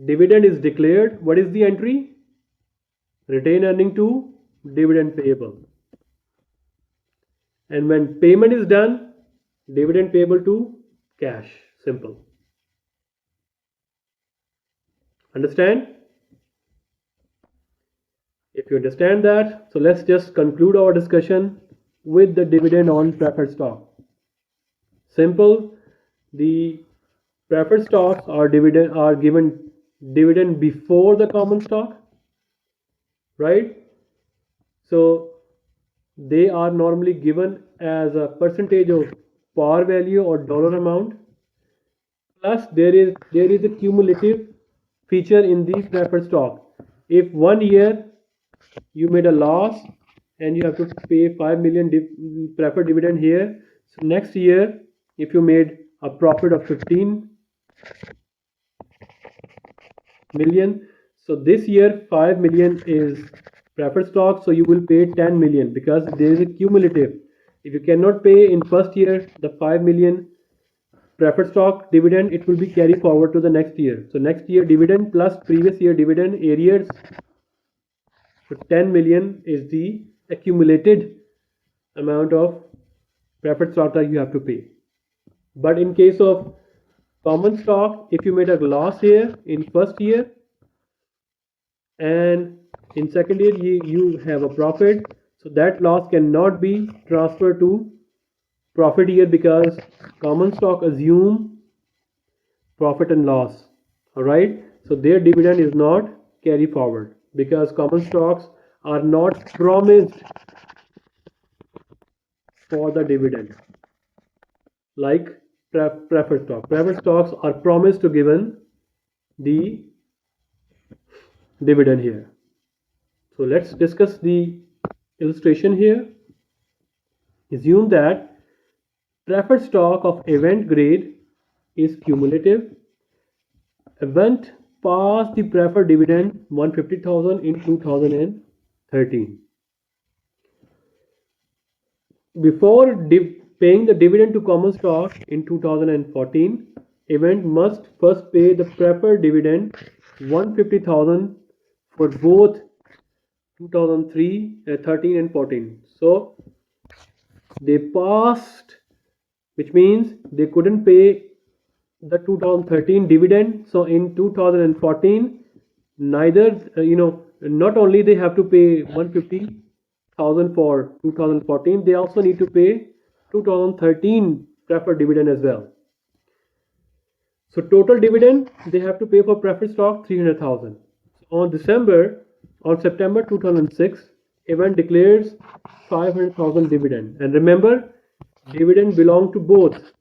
dividend is declared, what is the entry? Retained earning to dividend payable. And when payment is done, dividend payable to cash. Simple. Understand? If you understand that, so let's just conclude our discussion with the dividend on preferred stock. Simple. The preferred stocks are given dividend before the common stock, right? So they are normally given as a percentage of par value or dollar amount. Plus there is a cumulative feature in the preferred stock. If 1 year you made a loss and you have to pay 5 million preferred dividend here, so next year if you made a profit of 15 million, so this year 5 million is preferred stock, so you will pay 10 million because there is a cumulative. If you cannot pay in first year the 5 million preferred stock dividend, it will be carried forward to the next year. So next year dividend plus previous year dividend arrears, so 10 million is the accumulated amount of preferred stock that you have to pay. But in case of common stock, if you made a loss here in first year and in second year you have a profit, so that loss cannot be transferred to profit year because common stock assume profit and loss. All right, so their dividend is not carry forward because common stocks are not promised for the dividend like preferred stock. Preferred stocks are promised to given the dividend here. So let's discuss the illustration here. Assume that preferred stock of event grade is cumulative. Event passed the preferred dividend 150,000 in 2013. Before paying the dividend to common stock in 2014, event must first pay the preferred dividend 150,000 for both 2013 and 14. So they passed, which means they couldn't pay the 2013 dividend. So in 2014, neither not only they have to pay 150,000 for 2014, they also need to pay 2013 preferred dividend as well. So total dividend they have to pay for preferred stock 300,000. On September 2006, event declares 500,000 dividend. And remember, dividend belong to both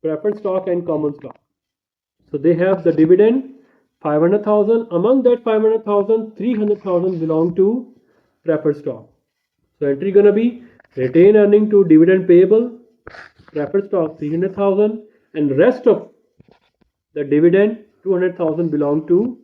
preferred stock and common stock. So they have the dividend 500,000. Among that 500,000, 300,000 belong to preferred stock. So entry gonna be retained earning to dividend payable, preferred stock 300,000, and rest of the dividend 200,000 belong to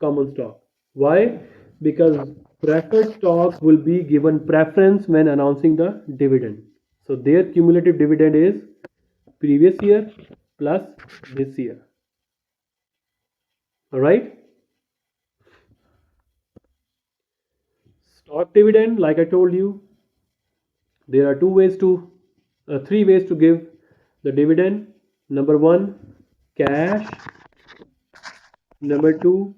common stock. Why? Because preferred stocks will be given preference when announcing the dividend. So their cumulative dividend is previous year plus this year. All right. Stock dividend, like I told you, there are three ways to give the dividend. Number one, cash. Number two,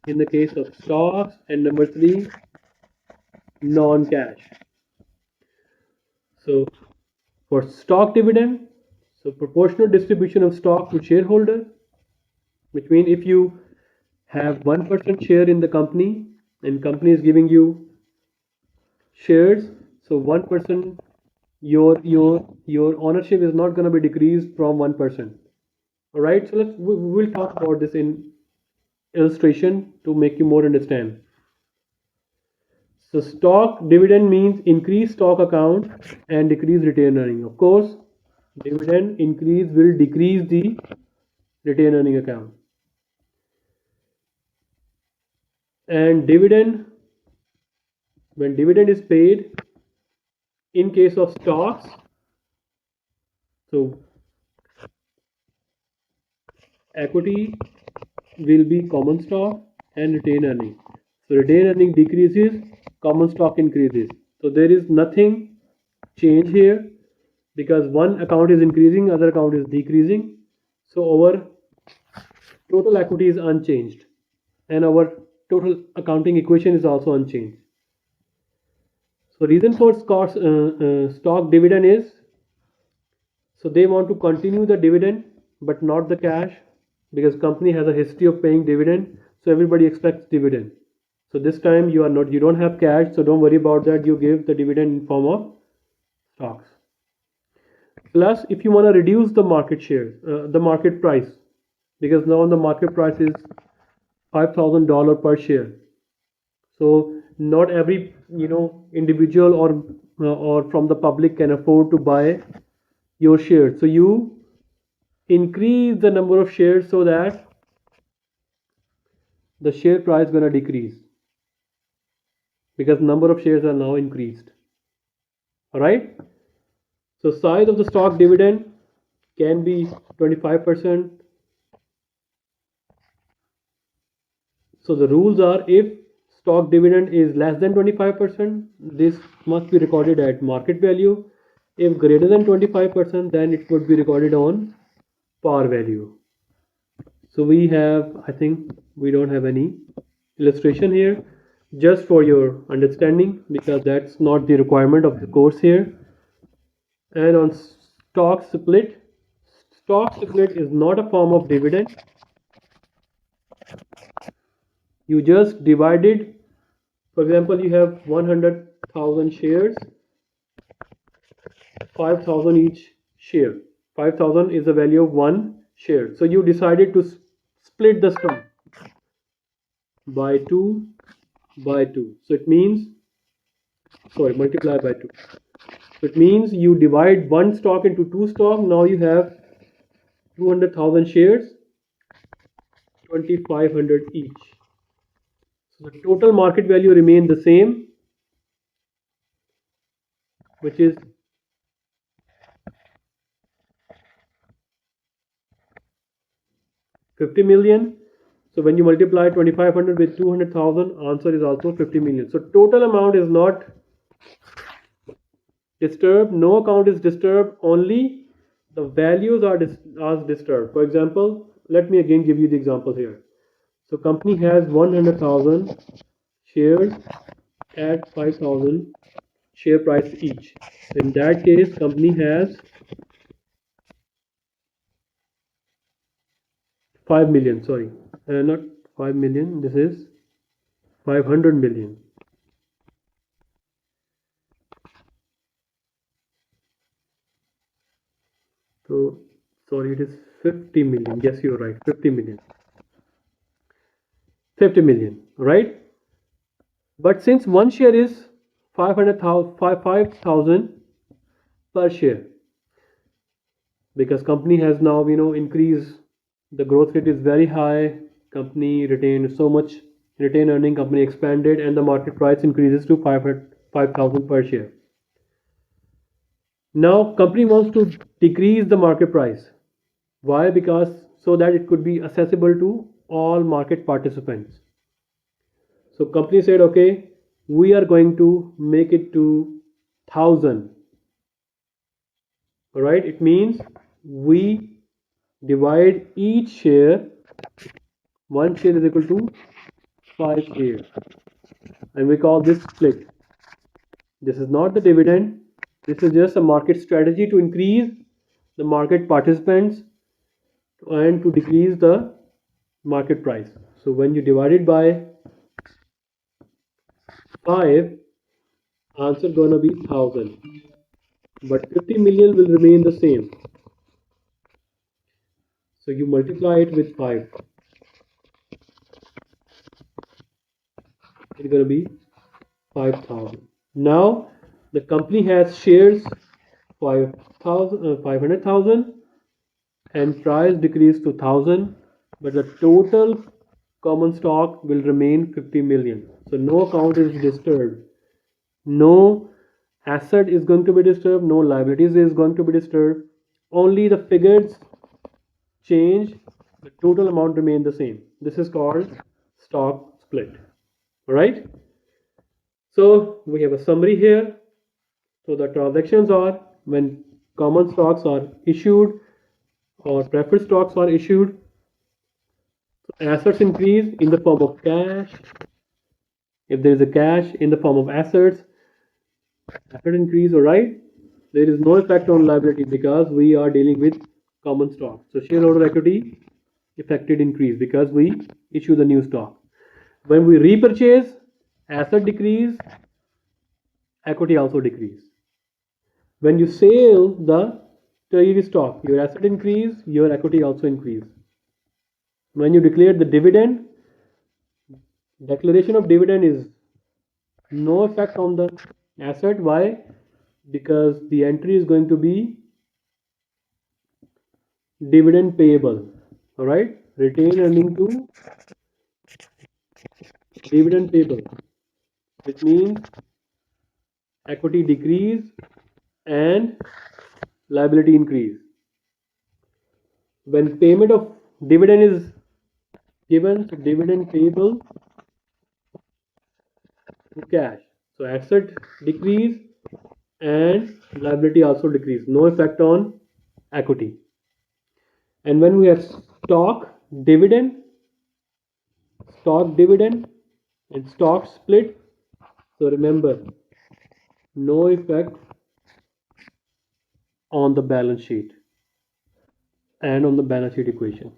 in the case of stocks, and number three, non-cash. So for stock dividend, so proportional distribution of stock to shareholder, which means if you have 1% share in the company and company is giving you shares, so 1% your ownership is not going to be decreased from 1%. All right, so we'll talk about this in illustration to make you more understand. So stock dividend means increase stock account and decrease retained earning. Of course, dividend increase will decrease the retained earning account. And dividend, when dividend is paid, in case of stocks, so equity will be common stock and retained earning. So retained earning decreases, common stock increases. So there is nothing change here because one account is increasing, other account is decreasing. So our total equity is unchanged and our total accounting equation is also unchanged. So reason for stock dividend is, so they want to continue the dividend but not the cash because company has a history of paying dividend, so everybody expects dividend. So this time you don't have cash, so don't worry about that. You give the dividend in form of stocks. Plus, if you want to reduce the market share, the market price, because now the market price is $5,000 per share. So not every individual or from the public can afford to buy your shares. So you increase the number of shares so that the share price gonna decrease because number of shares are now increased. All right. So size of the stock dividend can be 25%. So the rules are, if stock dividend is less than 25%, this must be recorded at market value. If greater than 25%, then it would be recorded on par value. So we have, I think we don't have any illustration here, just for your understanding because that's not the requirement of the course here. And on stock split is not a form of dividend. You just divided, for example, you have 100,000 shares, 5,000 each share. 5,000 is the value of one share. So you decided to split the stock by 2 by 2. So it means, sorry, multiply by 2. So it means you divide one stock into two stock. Now you have 200,000 shares, 2,500 each. So the total market value remains the same, which is 50 million. So when you multiply 2,500 with 200,000, answer is also 50 million. So total amount is not disturbed. No account is disturbed. Only the values are disturbed. For example, let me again give you the example here. So company has 100,000 shares at 5,000 share price each. In that case, company has 5 million. Sorry, not 5 million. This is 500 million. So sorry, it is 50 million. Yes, you're right. 50 million. 50 million, right? But since one share is 5,000 per share, because company has now increased, the growth rate is very high. Company retained so much retained earning. Company expanded, and the market price increases to 5,000 per share. Now company wants to decrease the market price. Why? Because so that it could be accessible to all market participants. So company said, okay, we are going to make it to 1,000. All right, it means we divide each share. One share is equal to 5 shares, and we call this split. This is not the dividend. This is just a market strategy to increase the market participants and to decrease the market price. So when you divide it by 5, answer gonna be 1,000, but 50 million will remain the same. So you multiply it with 5, it's gonna be 5,000. Now the company has shares 500,000 and price decreased to 1,000, but the total common stock will remain 50 million. So no account is disturbed, no asset is going to be disturbed, no liabilities is going to be disturbed. Only the figures change the total amount remain the same. This is called stock split. All right. So we have a summary here. So the transactions are when common stocks are issued or preferred stocks are issued. Assets increase in the form of cash. If there is a cash in the form of assets, asset increase, all right. There is no effect on liability because we are dealing with common stock. So shareholder equity affected increase because we issue the new stock. When we repurchase, asset decrease, equity also decrease. When you sell the treasury stock, your asset increase, your equity also increase. When you declare the dividend, declaration of dividend is no effect on the asset. Why? Because the entry is going to be dividend payable. All right, retained earning to dividend payable, which means equity decrease and liability increase. When payment of dividend is given, so dividend payable to cash. So asset decrease and liability also decrease. No effect on equity. And when we have dividend, stock dividend, and stock split, so remember, no effect on the balance sheet and on the balance sheet equation.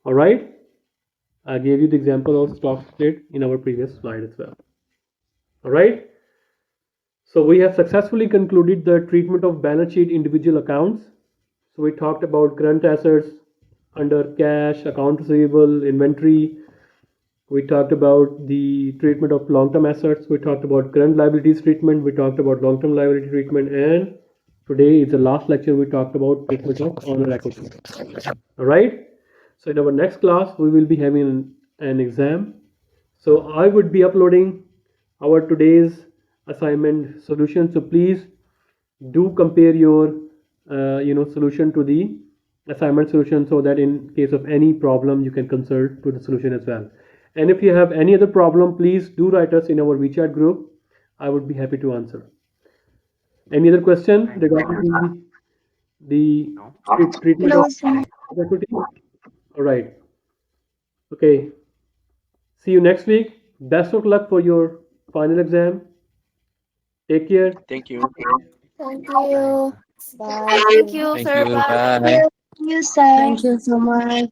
All right. I gave you the example of stock split in our previous slide as well. All right. So we have successfully concluded the treatment of balance sheet individual accounts. So we talked about current assets under cash, account receivable, inventory. We talked about the treatment of long-term assets. We talked about current liabilities treatment. We talked about long-term liability treatment. And today is the last lecture. We talked about treatment of honor equity. All right. So in our next class, we will be having an exam. So I would be uploading our today's assignment solution. So please do compare your solution to the assignment solution so that in case of any problem you can consult to the solution as well. And if you have any other problem, please do write us in our WeChat group. I would be happy to answer. Any other question regarding the treatment of No, sir. equity? All right. Okay. See you next week. Best of luck for your final exam. Take care. Thank you. Thank you. Bye. Thank you, Thank sir. you. Bye. Bye. Thank you, sir. Thank you so much.